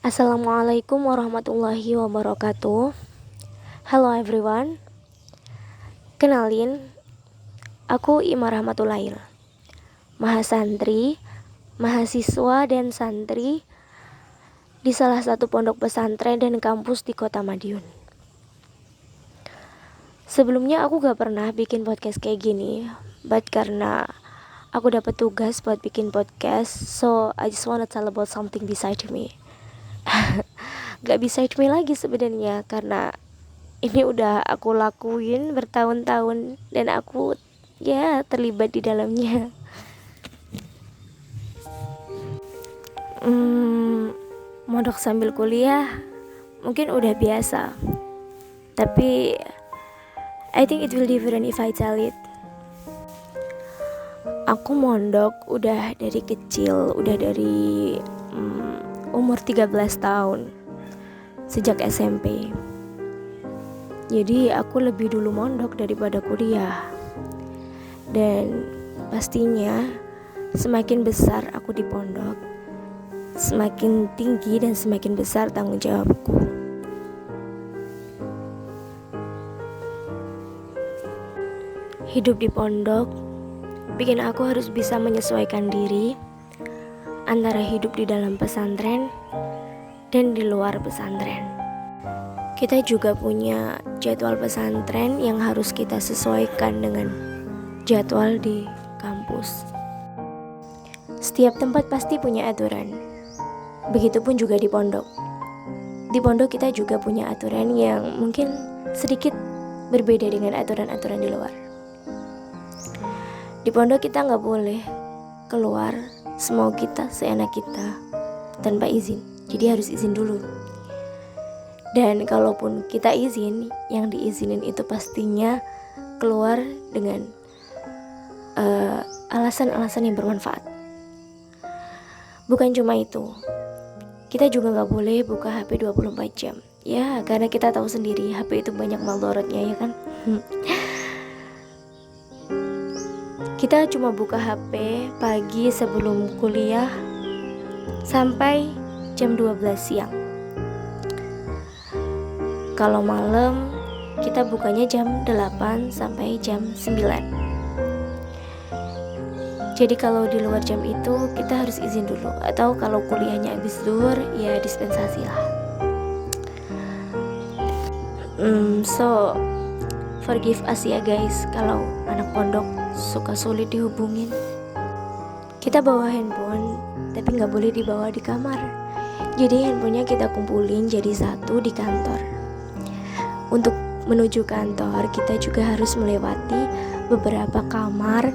Assalamualaikum warahmatullahi wabarakatuh. Hello everyone. Kenalin, aku Ima Rahmatulail, mahasantri, mahasiswa dan santri di salah satu pondok pesantren dan kampus di kota Madiun. Sebelumnya aku gak pernah bikin podcast kayak gini, but karena aku dapat tugas buat bikin podcast, so I just wanna tell about something beside me. Gak beside me lagi sebenarnya, karena ini udah aku lakuin bertahun-tahun dan aku terlibat di dalamnya. Mondok sambil kuliah mungkin udah biasa, tapi I think it will different if I tell it. Aku mondok udah dari kecil, udah dari umur 13 tahun, sejak SMP. Jadi aku lebih dulu mondok daripada kuliah. Dan pastinya semakin besar aku di pondok, semakin tinggi dan semakin besar tanggung jawabku. Hidup di pondok bikin aku harus bisa menyesuaikan diri antara hidup di dalam pesantren dan di luar pesantren. Kita juga punya jadwal pesantren yang harus kita sesuaikan dengan jadwal di kampus. Setiap tempat pasti punya aturan. Begitupun juga di pondok. Di pondok kita juga punya aturan yang mungkin sedikit berbeda dengan aturan-aturan di luar. Di pondok kita gak boleh keluar semau kita, seenak kita, tanpa izin. Jadi harus izin dulu. Dan kalaupun kita izin, yang diizinin itu pastinya keluar dengan alasan-alasan yang bermanfaat. Bukan cuma itu, kita juga gak boleh buka HP 24 jam. Ya, karena kita tahu sendiri HP itu banyak maldorotnya, ya kan? Kita cuma buka HP pagi sebelum kuliah sampai jam 12 siang. Kalau malam kita bukanya jam 8 sampai jam 9. Jadi kalau di luar jam itu kita harus izin dulu. Atau kalau kuliahnya habis zuhur, ya dispensasi lah. So forgive us ya guys, kalau anak pondok suka sulit dihubungin. Kita bawa handphone, tapi gak boleh dibawa di kamar. Jadi handphonenya kita kumpulin jadi satu di kantor. Untuk menuju kantor, kita juga harus melewati beberapa kamar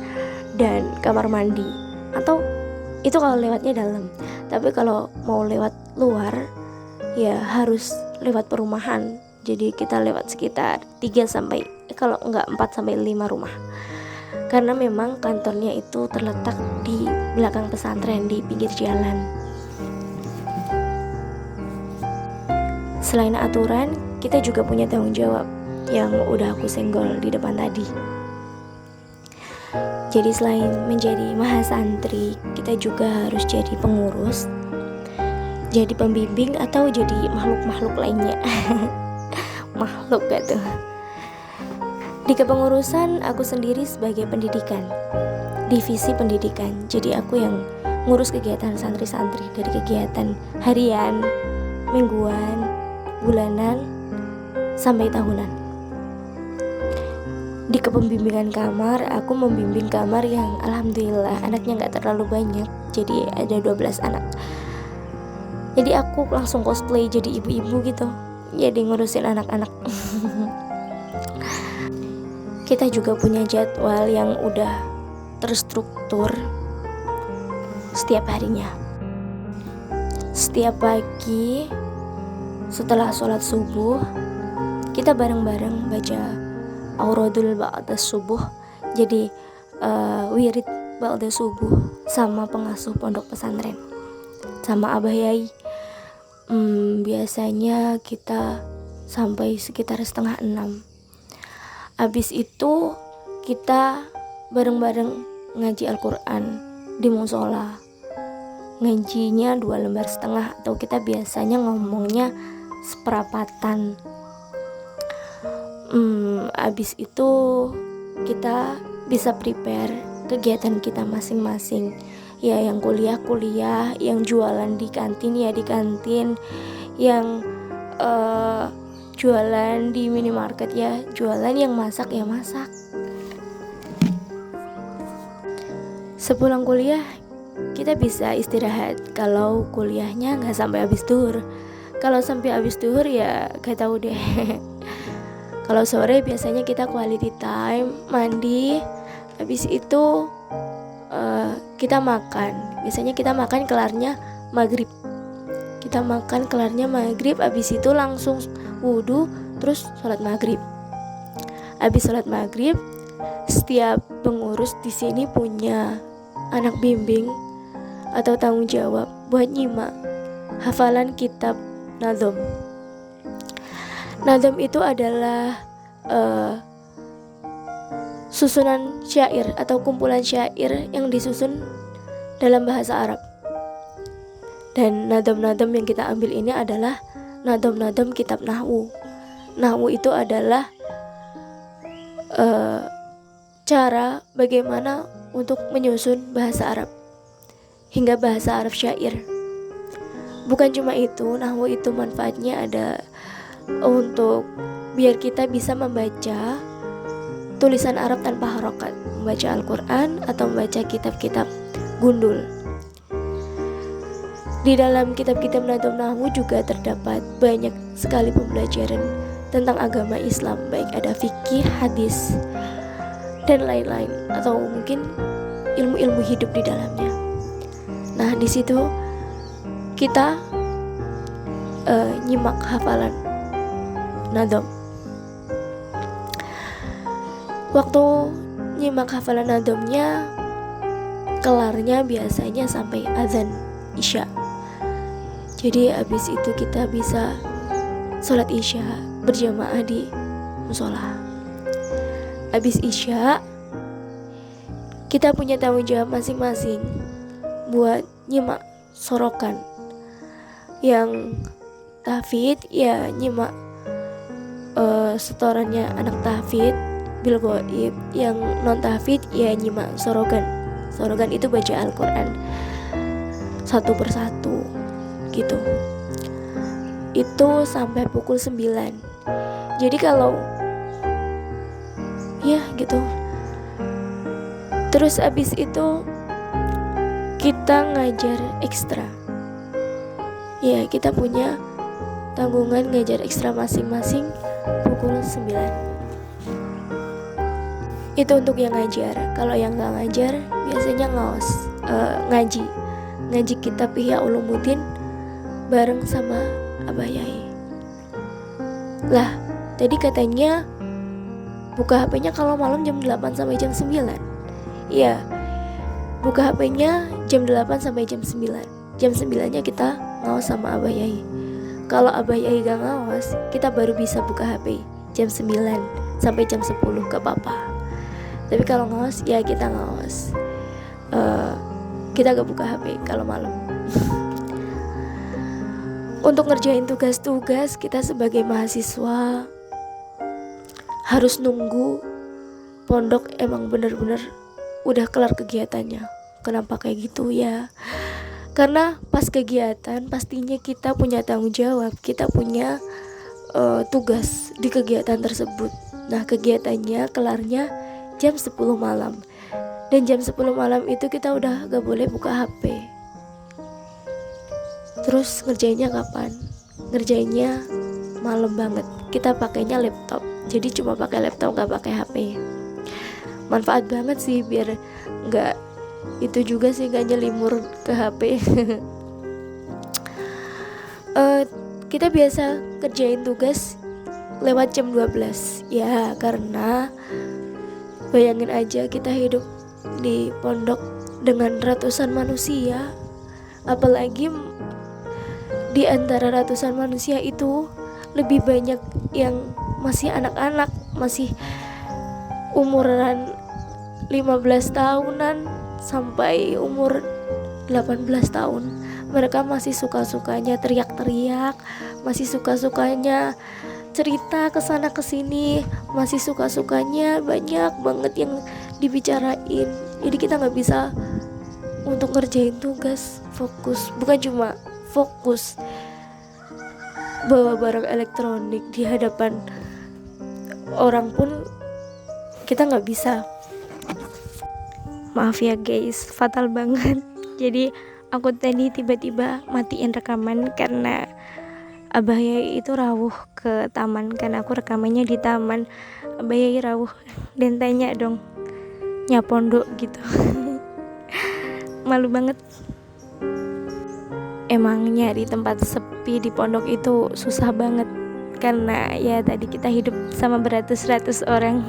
dan kamar mandi. Atau itu kalau lewatnya dalam. Tapi kalau mau lewat luar, ya harus lewat perumahan. Jadi kita lewat sekitar 4 sampai 5 rumah. Karena memang kantornya itu terletak di belakang pesantren, di pinggir jalan. Selain aturan, kita juga punya tanggung jawab yang udah aku senggol di depan tadi. Jadi selain menjadi mahasantri, kita juga harus jadi pengurus, jadi pembimbing, atau jadi makhluk-makhluk lainnya. Makhluk gak tuh? Di kepengurusan aku sendiri sebagai pendidikan, divisi pendidikan. Jadi aku yang ngurus kegiatan santri-santri, dari kegiatan harian, mingguan, bulanan, sampai tahunan. Di kepembimbingan kamar, aku membimbing kamar yang alhamdulillah anaknya gak terlalu banyak. Jadi ada 12 anak. Jadi aku langsung cosplay jadi ibu-ibu gitu, jadi ngurusin anak-anak. Kita juga punya jadwal yang udah terstruktur setiap harinya. Setiap pagi setelah sholat subuh, kita bareng-bareng baca auradul ba'da subuh. Jadi wirid ba'da subuh sama pengasuh pondok pesantren, sama abah yai. Biasanya kita sampai sekitar 5:30. Habis itu kita bareng-bareng ngaji Al-Quran di musola, ngajinya 2,5 lembar atau kita biasanya ngomongnya seperapatan. Abis itu kita bisa prepare kegiatan kita masing-masing. Ya, yang kuliah, yang jualan di kantin ya di kantin, yang jualan di minimarket ya jualan, yang masak ya masak. Sepulang kuliah kita bisa istirahat kalau kuliahnya nggak sampai habis duhur. Kalau sampai habis duhur ya gak tahu deh. Kalau sore biasanya kita quality time, mandi, habis itu kita makan. Biasanya kita makan kelarnya maghrib. Habis itu langsung wudhu, terus sholat maghrib. Habis sholat maghrib, setiap pengurus di sini punya anak bimbing atau tanggung jawab buat nyimak hafalan kitab Nadhom. Nadhom itu adalah susunan syair atau kumpulan syair yang disusun dalam bahasa Arab. Dan nadhom-nadhom yang kita ambil ini adalah nadhom-nadhom kitab Nahwu. Nahwu itu adalah cara bagaimana untuk menyusun bahasa Arab hingga bahasa Arab syair. Bukan cuma itu, Nahwu itu manfaatnya ada untuk biar kita bisa membaca tulisan Arab tanpa harokat, membaca Al-Quran atau membaca kitab-kitab gundul. Di dalam kitab-kitab Nadhom Nahwu juga terdapat banyak sekali pembelajaran tentang agama Islam, baik ada fikih, hadis, dan lain-lain, atau mungkin ilmu-ilmu hidup di dalamnya. Nah, di situ kita nyimak hafalan Nadhom. Waktu nyimak hafalan Nadhomnya, kelarnya biasanya sampai azan Isya. Jadi habis itu kita bisa sholat Isya berjamaah di musola. Habis Isya kita punya tanggung jawab masing-masing buat nyimak sorokan. Yang tahfidz ya nyimak setorannya anak tahfidz bil ghaib, yang non tahfidz ya nyimak sorogan. Sorogan itu baca Al-Quran satu persatu gitu. Itu sampai pukul 9. Jadi kalau ya gitu. Terus abis itu kita ngajar ekstra. Ya, kita punya tanggungan ngajar ekstra masing-masing pukul 9. Itu untuk yang ngajar. Kalau yang gak ngajar biasanya ngaji kitab Ihya Ulumuddin bareng sama Abah Yai. Lah, tadi katanya buka HP-nya kalau malam jam 8 sampai jam 9. Iya, buka HP-nya jam 8 sampai jam 9. Jam 9-nya kita ngawas sama Abah Yai. Kalau Abah Yai gak ngawas, kita baru bisa buka HP jam 9 sampai jam 10 ke papa. Tapi kalau ngawas, ya kita ngawas. Kita gak buka HP kalau malam. Untuk ngerjain tugas-tugas, kita sebagai mahasiswa harus nunggu pondok emang bener-bener udah kelar kegiatannya. Kenapa kayak gitu ya? Karena pas kegiatan pastinya kita punya tanggung jawab, kita punya tugas di kegiatan tersebut. Nah, kegiatannya kelarnya jam 10 malam. Dan jam 10 malam itu kita udah gak boleh buka HP. Terus ngerjainnya kapan? Ngerjainnya malam banget. Kita pakainya laptop. Jadi cuma pakai laptop, gak pakai HP. Manfaat banget sih, biar gak itu juga sih gak nyelimur ke HP. Kita biasa kerjain tugas lewat jam 12. Ya, karena bayangin aja kita hidup di pondok dengan ratusan manusia. Apalagi di antara ratusan manusia itu lebih banyak yang masih anak-anak, masih umuran 15 tahunan sampai umur 18 tahun. Mereka masih suka-sukanya teriak-teriak, masih suka-sukanya cerita kesana kesini, masih suka-sukanya banyak banget yang dibicarain. Jadi kita nggak bisa untuk ngerjain tugas fokus, bukan cuma fokus bawa barang elektronik di hadapan orang pun kita nggak bisa. Maaf ya guys, fatal banget. Jadi aku tadi tiba-tiba matiin rekaman karena Abah Yai itu rawuh ke taman, karena aku rekamannya di taman. Abah Yai rawuh dan tanya dong, nyapondok gitu. Malu banget. Emang nyari tempat sepi di pondok itu susah banget, karena ya tadi kita hidup sama beratus-ratus orang.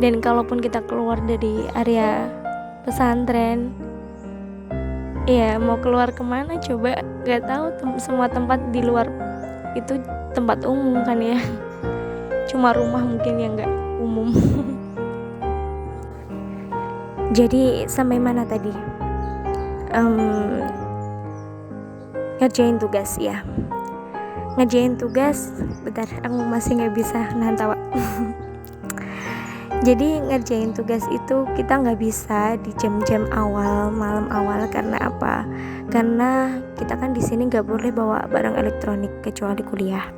Dan kalaupun kita keluar dari area pesantren, ya mau keluar kemana coba, gak tahu. Semua tempat di luar itu tempat umum kan ya, cuma rumah mungkin yang gak umum. Jadi sampai mana tadi? Ngerjain tugas ya. Ngerjain tugas, bentar aku masih gak bisa nahan tawa. Jadi ngerjain tugas itu kita nggak bisa di jam-jam awal, malam awal. Karena apa? Karena kita kan di sini nggak boleh bawa barang elektronik kecuali kuliah.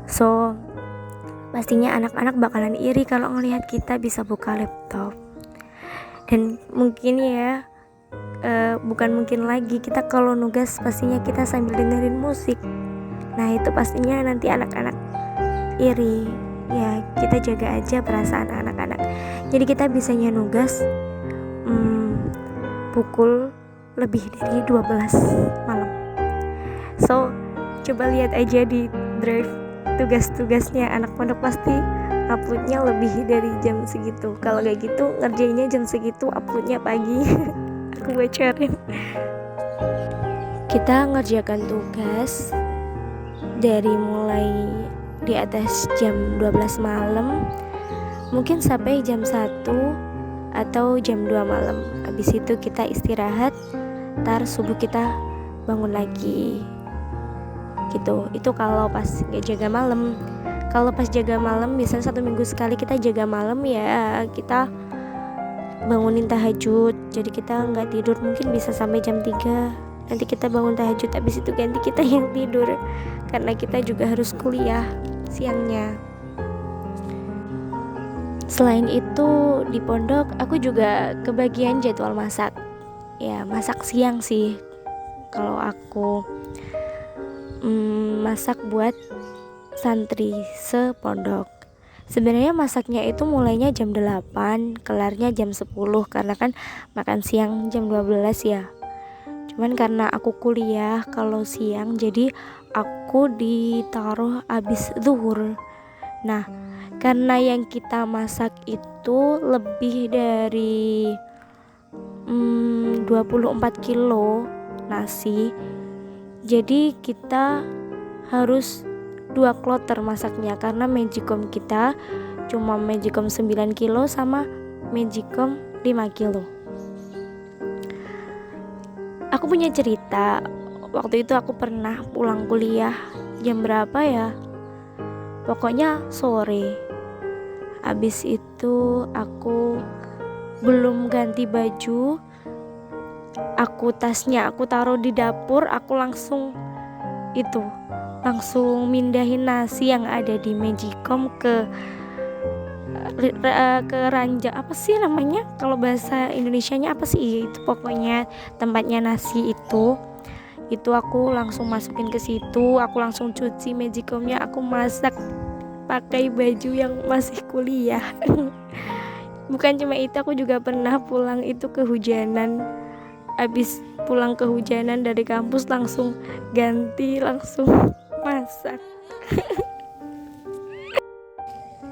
So pastinya anak-anak bakalan iri kalau ngelihat kita bisa buka laptop. Dan mungkin ya, bukan mungkin lagi, kita kalau nugas pastinya kita sambil dengerin musik. Nah itu pastinya nanti anak-anak iri. Ya kita jaga aja perasaan anak-anak. Jadi kita bisanya nugas pukul lebih dari 12 malam. So coba lihat aja di drive tugas-tugasnya anak pondok, pasti uploadnya lebih dari jam segitu. Kalau kayak gitu ngerjainnya jam segitu, uploadnya pagi. Aku bocorin. Kita ngerjakan tugas dari mulai di atas jam 12 malam mungkin sampai jam 1 atau jam 2 malam. Habis itu kita istirahat, ntar subuh kita bangun lagi gitu. Itu kalau pas gak jaga malam. Kalau pas jaga malam, biasanya 1 minggu sekali kita jaga malam, ya kita bangunin tahajud. Jadi kita gak tidur mungkin bisa sampai jam 3. Nanti kita bangun tahajud, habis itu ganti kita yang tidur, karena kita juga harus kuliah siangnya. Selain itu di pondok aku juga kebagian jadwal masak. Ya masak siang sih. Kalau aku masak buat santri sepondok. Sebenarnya masaknya itu mulainya jam 8, kelarnya jam 10, karena kan makan siang jam 12 ya. Cuman karena aku kuliah kalau siang, jadi aku ditaruh abis zuhur. Nah karena yang kita masak itu lebih dari 24 kilo nasi, jadi kita harus 2 kloter masaknya, karena magicom kita cuma magicom 9 kilo sama magicom 5 kilo. Aku punya cerita. Waktu itu aku pernah pulang kuliah jam berapa ya, pokoknya sore. Habis itu aku belum ganti baju, tasnya aku taruh di dapur. Aku langsung mindahin nasi yang ada di magicom ke ranjang, apa sih namanya kalau bahasa Indonesianya, apa sih itu, pokoknya tempatnya nasi itu aku langsung masukin ke situ. Aku langsung cuci magicomnya, aku masak pakai baju yang masih kuliah. Bukan cuma itu, aku juga pernah pulang itu kehujanan. Abis pulang kehujanan dari kampus langsung ganti, langsung masak.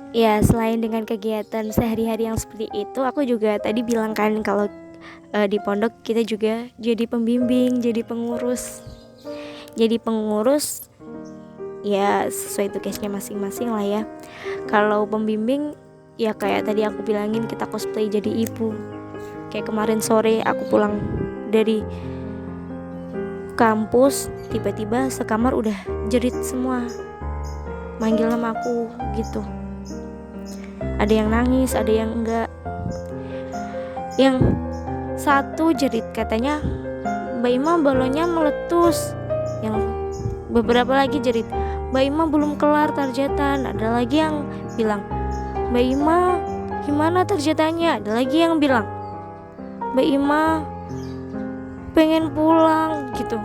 Ya selain dengan kegiatan sehari-hari yang seperti itu, aku juga tadi bilang kan kalau di pondok kita juga jadi pembimbing, jadi pengurus ya sesuai tugasnya masing-masing lah ya. Kalau pembimbing ya kayak tadi aku bilangin, kita cosplay jadi ibu. Kayak kemarin sore aku pulang dari kampus tiba-tiba sekamar udah jerit semua, manggil nama aku gitu. Ada yang nangis, ada yang enggak. Yang satu jerit katanya, Mbak Ima balonnya meletus. Yang beberapa lagi jerit, Mbak Ima belum kelar tarjetan. Ada lagi yang bilang, Mbak Ima gimana tarjetannya? Ada lagi yang bilang, Mbak Ima pengen pulang gitu.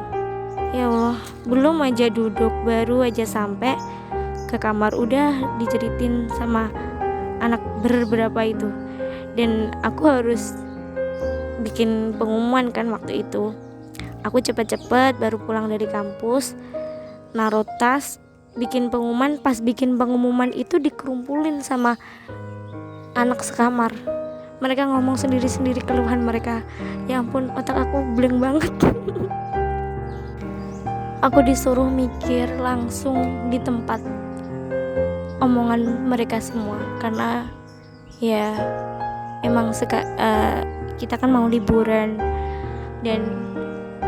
Ya Allah, belum aja duduk, baru aja sampai ke kamar udah dijeritin sama anak berberapa itu. Dan aku harus bikin pengumuman kan waktu itu. Aku cepet-cepet baru pulang dari kampus, naruh tas, bikin pengumuman. Pas bikin pengumuman itu dikerumpulin sama anak sekamar. Mereka ngomong sendiri-sendiri keluhan mereka. Ya ampun, otak aku blank banget. Aku disuruh mikir langsung di tempat omongan mereka semua. Karena ya emang kita kan mau liburan, dan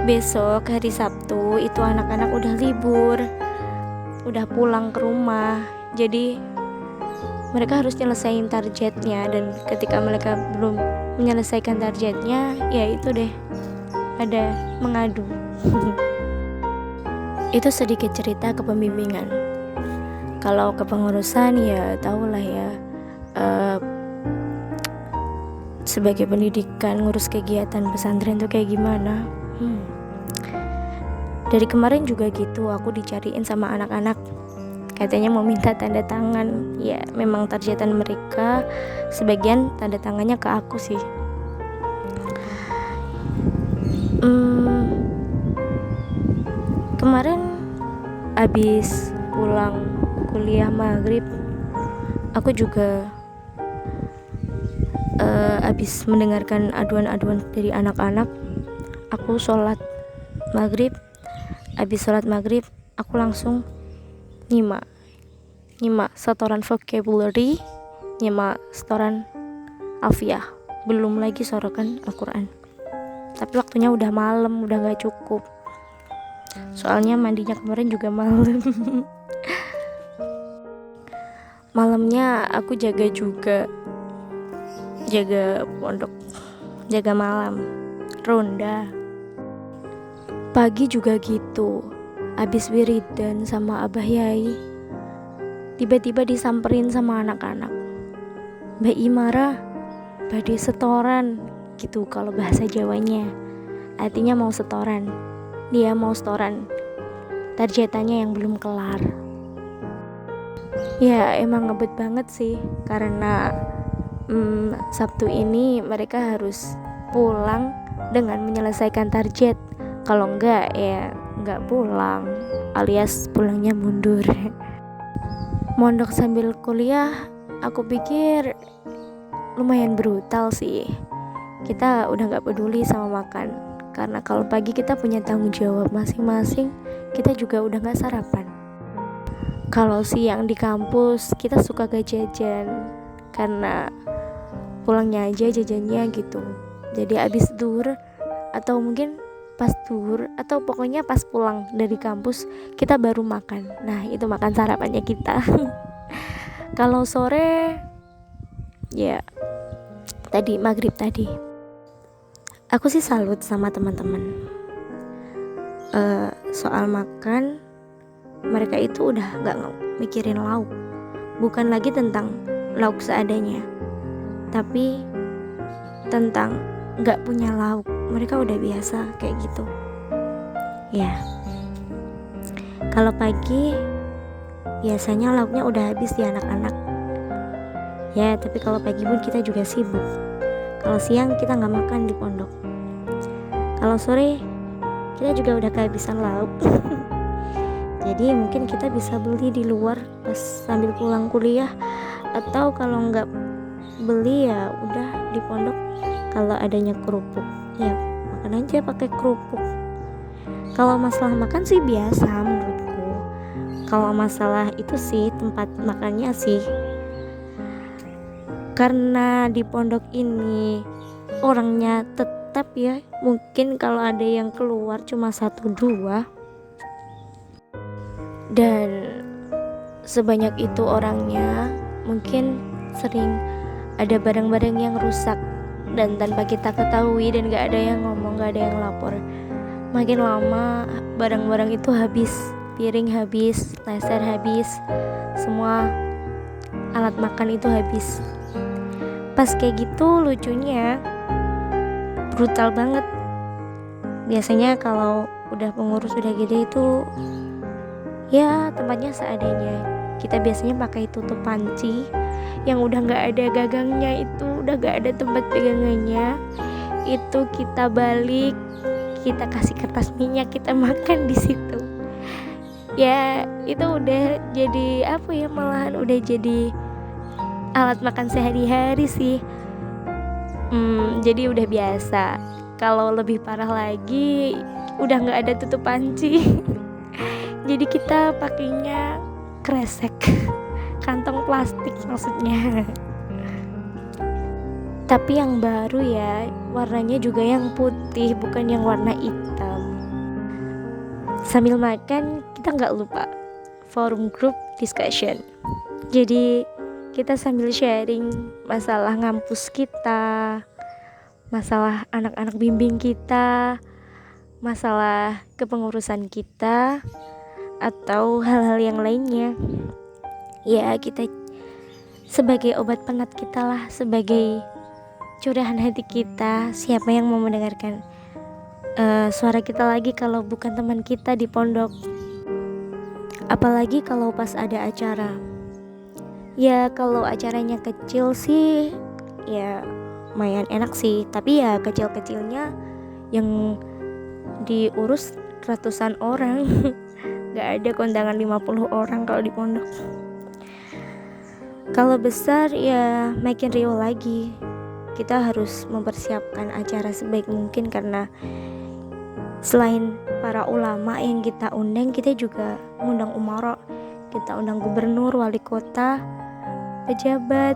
besok hari Sabtu itu anak-anak udah libur, udah pulang ke rumah. Jadi mereka harus nyelesain targetnya, dan ketika mereka belum menyelesaikan targetnya, ya itu deh, ada mengadu. Itu sedikit cerita kepembimbingan. Kalau kepengurusan ya tahulah ya, sebagai pendidikan ngurus kegiatan pesantren tuh kayak gimana. Dari kemarin juga gitu, aku dicariin sama anak-anak, katanya mau minta tanda tangan. Ya memang targetan mereka, sebagian tanda tangannya ke aku sih. Kemarin abis pulang kuliah maghrib, aku juga abis mendengarkan aduan-aduan dari anak-anak. Aku sholat maghrib. Abis sholat maghrib aku langsung nyimak setoran vocabulary, nyimak setoran alfiah, belum lagi sorokan Al-Quran. Tapi waktunya udah malam, udah gak cukup, soalnya mandinya kemarin juga malam. Malamnya aku jaga pondok, jaga malam, ronda. Pagi juga gitu, abis wiridan sama Abah Yai, tiba-tiba disamperin sama anak-anak, Mbak Imara badai setoran gitu kalau bahasa Jawanya, artinya mau setoran. Dia mau setoran targetannya yang belum kelar. Ya emang ngebet banget sih, karena Sabtu ini mereka harus pulang dengan menyelesaikan target. Kalau enggak ya enggak pulang, alias pulangnya mundur. Mondok sambil kuliah, aku pikir lumayan brutal sih. Kita udah gak peduli sama makan, karena kalau pagi kita punya tanggung jawab masing-masing. Kita juga udah gak sarapan. Kalau siang di kampus kita suka gak jajan, karena pulangnya aja jajannya gitu. Jadi abis duhur, atau mungkin pas duhur, atau pokoknya pas pulang dari kampus kita baru makan. Nah itu makan sarapannya kita. Kalau sore ya tadi maghrib tadi, aku sih salut sama teman-teman. Soal makan, mereka itu udah gak mikirin lauk. Bukan lagi tentang lauk seadanya, tapi tentang gak punya lauk. Mereka udah biasa kayak gitu. Ya, kalau pagi biasanya lauknya udah habis di anak-anak. Ya, tapi kalau pagi pun kita juga sibuk. Kalau siang kita gak makan di pondok. Kalau sore kita juga udah kehabisan lauk. Jadi mungkin kita bisa beli di luar pas sambil pulang kuliah, atau kalau nggak beli ya udah di pondok. Kalau adanya kerupuk ya makan aja pakai kerupuk. Kalau masalah makan sih biasa menurutku. Kalau masalah itu sih tempat makannya sih, karena di pondok ini orangnya tetap tetap ya, mungkin kalau ada yang keluar cuma 1-2, dan sebanyak itu orangnya mungkin sering ada barang-barang yang rusak dan tanpa kita ketahui, dan gak ada yang ngomong, gak ada yang lapor. Makin lama barang-barang itu habis, piring habis, laser habis, semua alat makan itu habis. Pas kayak gitu lucunya brutal banget. Biasanya kalau udah pengurus udah gede itu ya tempatnya seadanya. Kita biasanya pakai tutup panci yang udah gak ada gagangnya, itu udah gak ada tempat pegangannya. Itu kita balik, kita kasih kertas minyak, kita makan di situ. Ya itu udah jadi apa ya, malahan udah jadi alat makan sehari-hari sih. Jadi udah biasa. Kalau lebih parah lagi udah gak ada tutup panci. Jadi kita pakainya kresek, kantong plastik maksudnya. Tapi yang baru ya, warnanya juga yang putih, bukan yang warna hitam. Sambil makan kita gak lupa forum group discussion. Jadi kita sambil sharing masalah ngampus kita, masalah anak-anak bimbing kita, masalah kepengurusan kita, atau hal-hal yang lainnya. Ya kita sebagai obat penat kita lah, sebagai curahan hati kita. Siapa yang mau mendengarkan suara kita lagi kalau bukan teman kita di pondok? Apalagi kalau pas ada acara. Ya kalau acaranya kecil sih ya lumayan enak sih, tapi ya kecil-kecilnya yang diurus ratusan orang. Gak ada kondangan 50 orang kalau di pondok. Kalau besar ya makin riuh lagi. Kita harus mempersiapkan acara sebaik mungkin, karena selain para ulama yang kita undang, kita juga undang umara, kita undang gubernur, wali kota, pejabat,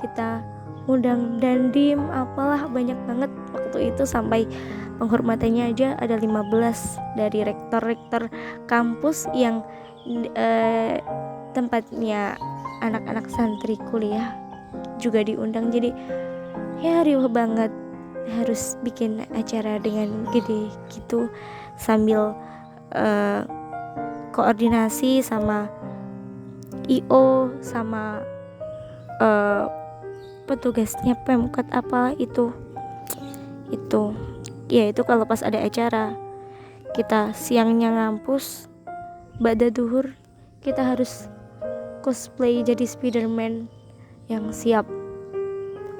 kita undang dandim, apalah banyak banget waktu itu. Sampai penghormatannya aja ada 15 dari rektor-rektor kampus yang tempatnya anak-anak santri kuliah juga diundang. Jadi ya riuh banget. Harus bikin acara dengan gede gitu, sambil koordinasi sama IO, sama petugasnya Pemkot apa itu ya. Itu kalau pas ada acara, kita siangnya ngampus, ba'da duhur kita harus cosplay jadi Spiderman yang siap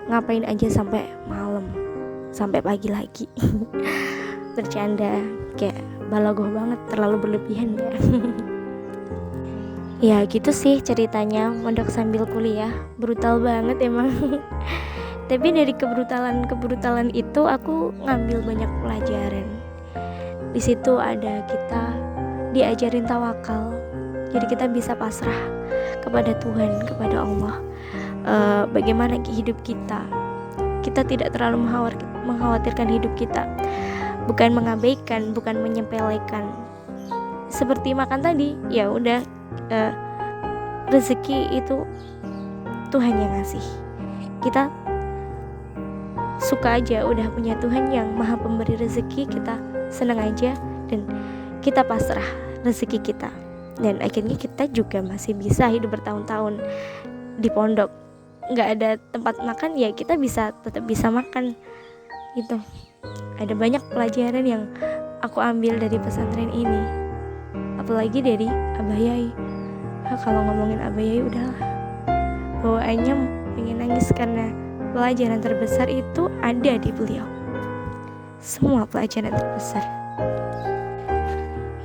ngapain aja sampai malam, sampai pagi lagi. Bercanda kayak balagoh banget, terlalu berlebihan ya. Ya gitu sih ceritanya mondok sambil kuliah. Brutal banget emang. Tapi dari kebrutalan itu aku ngambil banyak pelajaran. Di situ ada kita diajarin tawakal. Jadi kita bisa pasrah kepada Tuhan, kepada Allah. Bagaimana hidup kita. Kita tidak terlalu mengkhawatirkan hidup kita. Bukan mengabaikan, bukan menyepelekan. Seperti makan tadi, ya udah, rezeki itu Tuhan yang ngasih. Kita suka aja udah punya Tuhan yang maha pemberi rezeki, kita senang aja dan kita pasrah rezeki kita. Dan akhirnya kita juga masih bisa hidup bertahun-tahun di pondok. Nggak ada tempat makan, ya kita tetap bisa makan gitu. Ada banyak pelajaran yang aku ambil dari pesantren ini, apalagi dari Abah Yai. Kalau ngomongin Abah Yai udahlah, bawaannya pengen nangis, karena pelajaran terbesar itu ada di beliau. Semua pelajaran terbesar.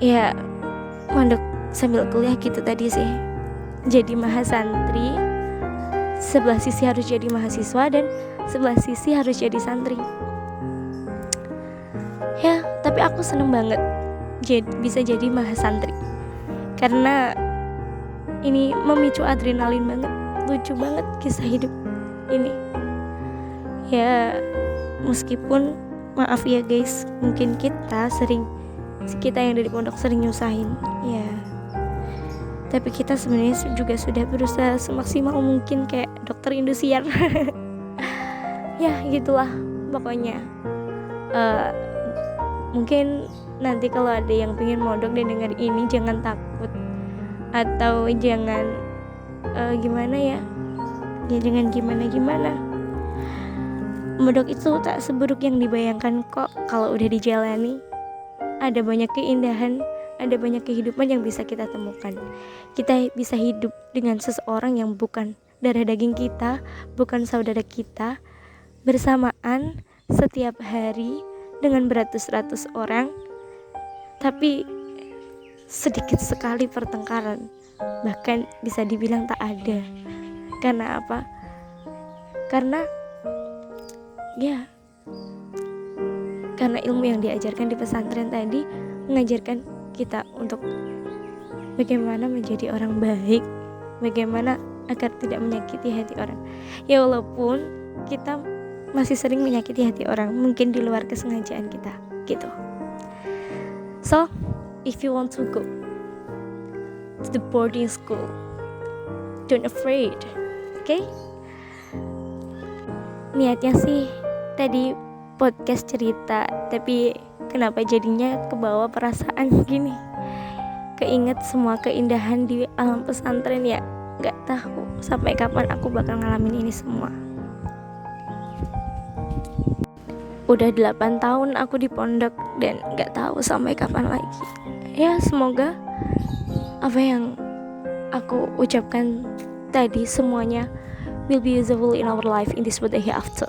Ya mondok sambil kuliah gitu tadi sih. Jadi mahasantri, sebelah sisi harus jadi mahasiswa dan sebelah sisi harus jadi santri. Ya, tapi aku seneng banget bisa jadi mahasantri, karena ini memicu adrenalin banget. Lucu banget kisah hidup ini. Ya, meskipun maaf ya guys, mungkin kita yang dari pondok sering nyusahin ya, tapi kita sebenarnya juga sudah berusaha semaksimal mungkin kayak dokter Indosiar. Ya gitulah pokoknya. Mungkin nanti kalau ada yang pengen mondok dan denger ini, jangan takut atau jangan gimana ya jangan gimana. Mondok itu tak seburuk yang dibayangkan kok kalau udah dijalani. Ada banyak keindahan, ada banyak kehidupan yang bisa kita temukan. Kita bisa hidup dengan seseorang yang bukan darah daging kita, bukan saudara kita, bersamaan setiap hari dengan beratus-ratus orang, tapi sedikit sekali pertengkaran, bahkan bisa dibilang tak ada. Karena apa? Karena ilmu yang diajarkan di pesantren tadi mengajarkan kita untuk bagaimana menjadi orang baik, bagaimana agar tidak menyakiti hati orang. Ya walaupun kita masih sering menyakiti hati orang, mungkin di luar kesengajaan kita gitu. So, if you want to go to the boarding school, don't afraid, okay? Niatnya sih tadi podcast cerita, tapi kenapa jadinya kebawa perasaan gini, keinget semua keindahan di alam pesantren ya. Gak tahu sampai kapan aku bakal ngalamin ini semua. Udah 8 tahun aku di pondok dan gak tahu sampai kapan lagi. Ya semoga apa yang aku ucapkan tadi semuanya will be useful in our life in this world and hereafter.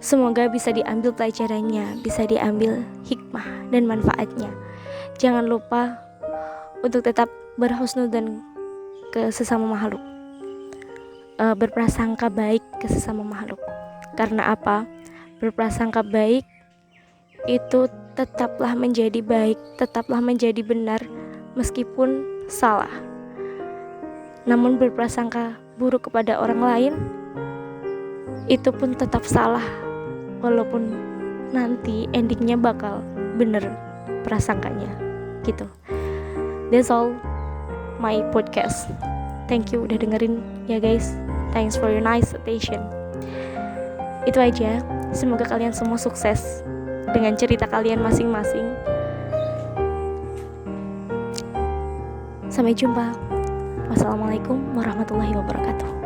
Semoga bisa diambil pelajarannya, bisa diambil hikmah dan manfaatnya. Jangan lupa untuk tetap berhusnudzon ke sesama makhluk, berprasangka baik ke sesama makhluk. Karena apa? Berprasangka baik itu tetaplah menjadi baik, tetaplah menjadi benar meskipun salah. Namun berprasangka buruk kepada orang lain itu pun tetap salah, walaupun nanti endingnya bakal bener prasangkanya gitu. That's all my podcast. Thank you udah dengerin ya guys. Thanks for your nice attention. Itu aja. Semoga kalian semua sukses dengan cerita kalian masing-masing. Sampai jumpa. Wassalamualaikum warahmatullahi wabarakatuh.